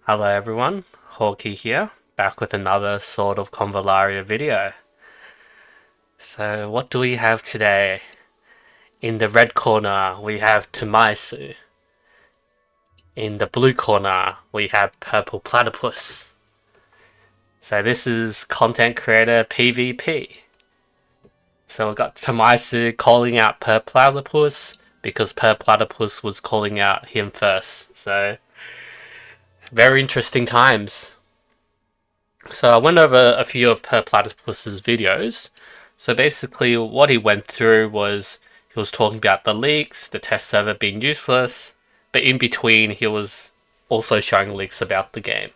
Hello everyone, Hawkey here, back with another sort of Convallaria video. So what do we have today? In the red corner we have Tomaisu. In the blue corner we have Purple Platypus. So this is content creator PvP. So we got Tomaisu calling out Per Platypus because Per Platypus was calling out him first. So very interesting times. So I went over a few of Per Platypus's videos. So basically, what he went through was he was talking about the leaks, the test server being useless, but in between, he was also showing leaks about the game.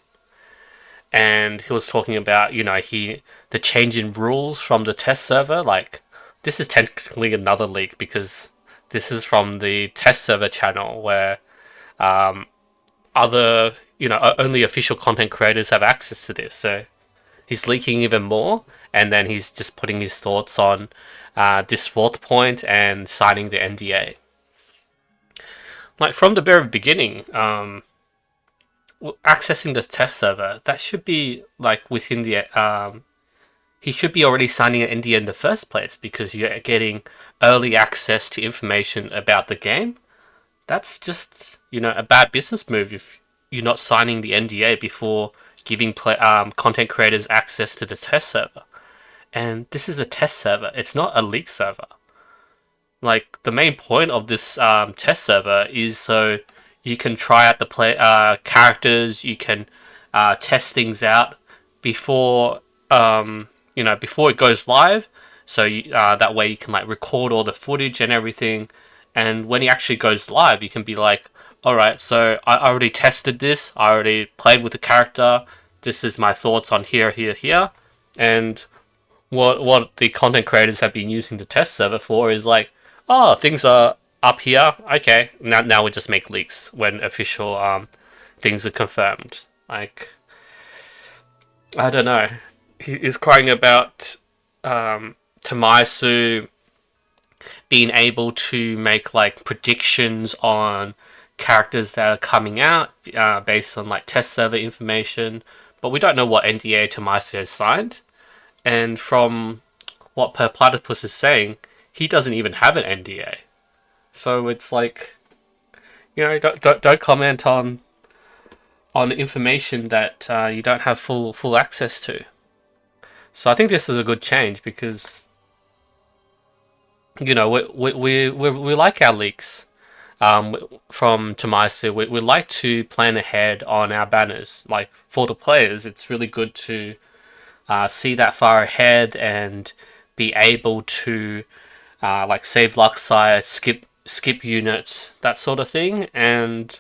And he was talking about, the change in rules from the test server. Like, this is technically another leak because this is from the test server channel where um, other, only official content creators have access to this. So he's leaking even more, and then he's just putting his thoughts on this fourth point and signing the NDA. Like from the very beginning, accessing the test server that should be like within the he should be already signing an NDA in the first place because you're getting early access to information about the game. That's just a bad business move if you're not signing the NDA before giving content creators access to the test server. And this is a test server. It's not a leak server. Like the main point of this test server is so you can try out the characters. You can test things out before before it goes live. So that way you can like record all the footage and everything. And when it actually goes live, you can be like, all right, so I already tested this. I already played with the character. This is my thoughts on here, and what the content creators have been using the test server for is like, oh, things are up here. Okay, now we just make leaks when official things are confirmed. Like, I don't know. He is crying about Tamaisu being able to make like predictions on characters that are coming out based on like test server information, but we don't know what NDA Tomaisu has signed. And from what Per Platypus is saying, he doesn't even have an NDA. So it's like, don't comment on information that you don't have full access to. So I think this is a good change because we like our leaks from Tomaisu. We like to plan ahead on our banners. Like for the players, it's really good to see that far ahead and be able to like save Luxire, skip units, that sort of thing. And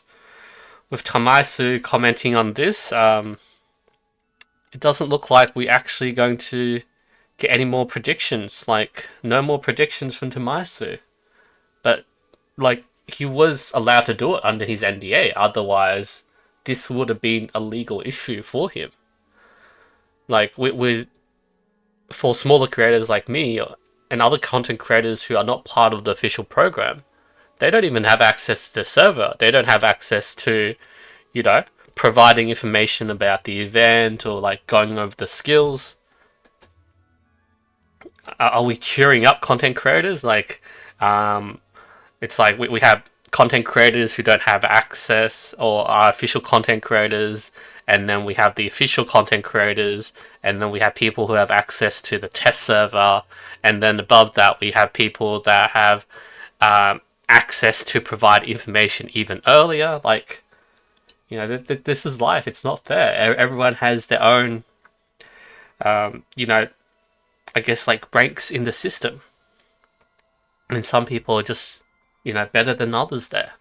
with Tomaisu commenting on this, it doesn't look like we're actually going to get any more predictions. Like no more predictions from Tomaisu. But like he was allowed to do it under his NDA. Otherwise, this would have been a legal issue for him. Like we for smaller creators like me and other content creators who are not part of the official program, they don't even have access to the server. They don't have access to, providing information about the event or like going over the skills. Are we cheering up content creators? Like, it's like we have content creators who don't have access or are official content creators, and then we have the official content creators, and then we have people who have access to the test server, and then above that we have people that have access to provide information even earlier. Like, this is life. It's not fair. Everyone has their own, I guess like ranks in the system, and some people are just better than others there.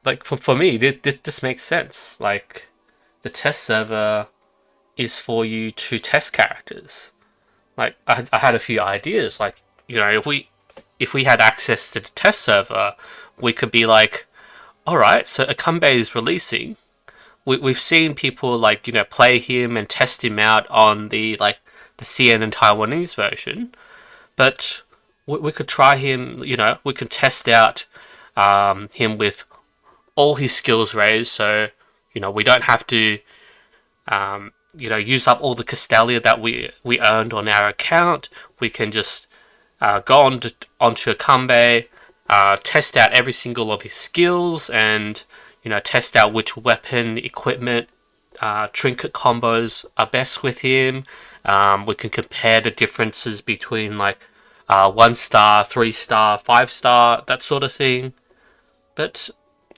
Like for me, this makes sense. Like the test server is for you to test characters. Like I had a few ideas. Like if we had access to the test server, we could be like, all right, so Akambe is releasing. We've seen people like play him and test him out on the CN and Taiwanese version, but we could try him. We could test out him with all his skills raised, so we don't have to use up all the Castelia that we earned on our account. We can just go onto a Kanbei, test out every single of his skills, and test out which weapon, equipment, trinket combos are best with him. We can compare the differences between like 1 star, 3 star, 5 star, that sort of thing. But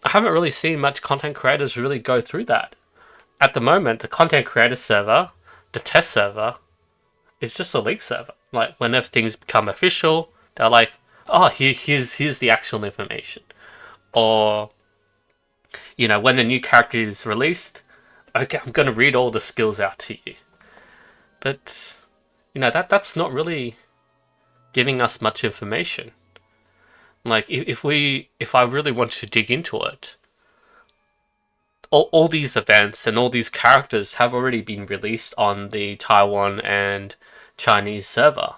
I haven't really seen much content creators really go through that. At the moment, the content creator server, the test server, is just a leak server. Like whenever things become official, they're like, "Oh, here's the actual information," or when the new character is released, okay, I'm gonna read all the skills out to you. But that's not really giving us much information. Like if I really want to dig into it, all these events and all these characters have already been released on the Taiwan and Chinese server.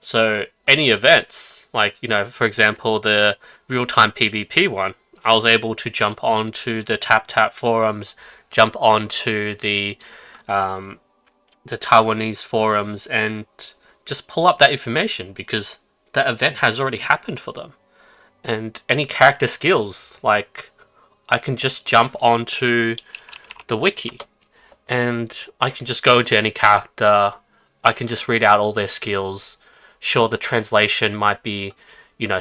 So any events, like for example, the real-time PvP one, I was able to jump onto the Tap forums, jump onto the Taiwanese forums, and just pull up that information because that event has already happened for them. And any character skills, like I can just jump onto the wiki and I can just go into any character. I can just read out all their skills. Sure, the translation might be,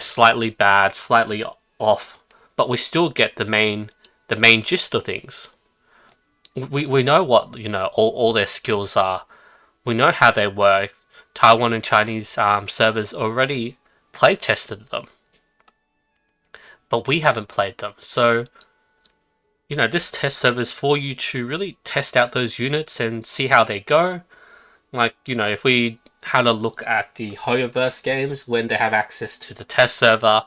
slightly bad, slightly off, but we still get the main gist of things. We know what all their skills are. We know how they work. Taiwan and Chinese servers already play tested them, but we haven't played them. So this test server is for you to really test out those units and see how they go. Like if we had a look at the Hoyoverse games, when they have access to the test server,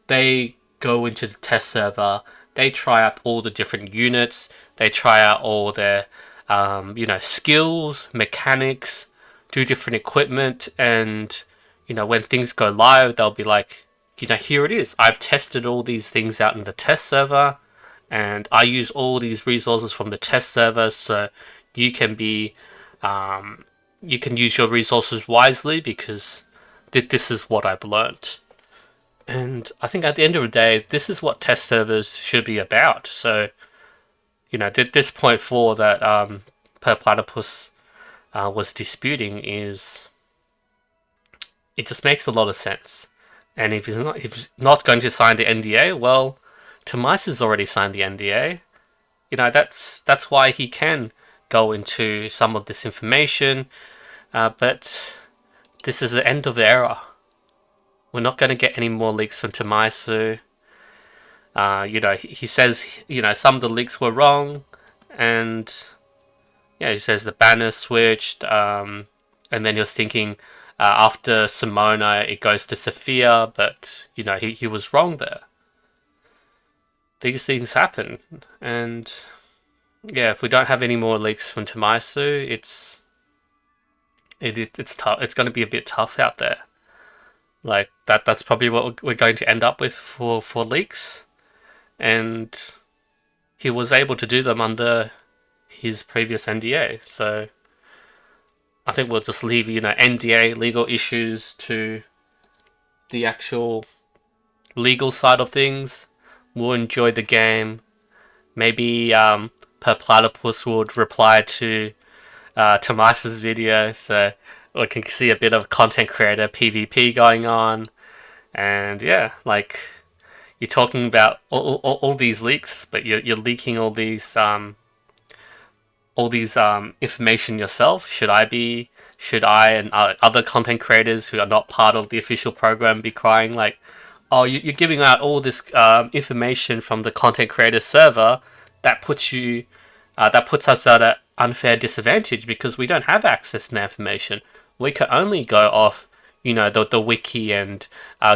they go into the test server, they try out all the different units, they try out all their skills, mechanics, do different equipment, and when things go live, they'll be like, here it is. I've tested all these things out in the test server, and I use all these resources from the test server, so you can be you can use your resources wisely because this is what I've learned. And I think at the end of the day, this is what test servers should be about. So, this point 4 that Per Platypus was disputing is, it just makes a lot of sense. And if he's not going to sign the NDA, well, Tomice has already signed the NDA. That's why he can go into some of this information, but this is the end of the era. We're not going to get any more leaks from Tomice. He says, some of the leaks were wrong, and he says the banner switched, and then he was thinking after Simona it goes to Sophia, but he was wrong there. These things happen, and if we don't have any more leaks from Tomice, it's tough. It's going to be a bit tough out there. Like that's probably what we're going to end up with for leaks, and he was able to do them under his previous NDA. So I think we'll just leave NDA legal issues to the actual legal side of things. We'll enjoy the game. Maybe Per Platypus would reply to Tomice's video, so we can see a bit of content creator PvP going on. And you're talking about all these leaks, but you're leaking all these information yourself. Should I and other content creators who are not part of the official program be crying like, oh, you're giving out all this information from the content creator server that puts us at an unfair disadvantage because we don't have access to that information. We can only go off, the wiki and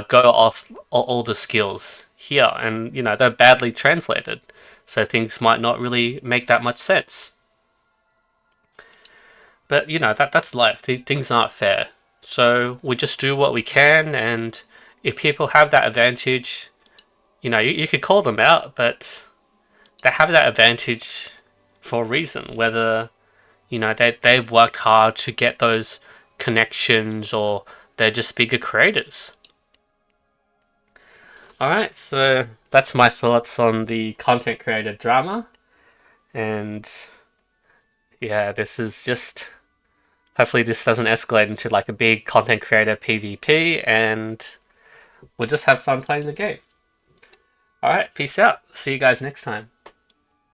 go off all the skills here, and they're badly translated, so things might not really make that much sense. But that's life. Things aren't fair, so we just do what we can, and if people have that advantage, you could call them out, but they have that advantage for a reason. Whether they've worked hard to get those connections, or they're just bigger creators. Alright, so that's my thoughts on the content creator drama. And yeah, this is just. Hopefully, this doesn't escalate into like a big content creator PvP, and we'll just have fun playing the game. Alright, peace out. See you guys next time.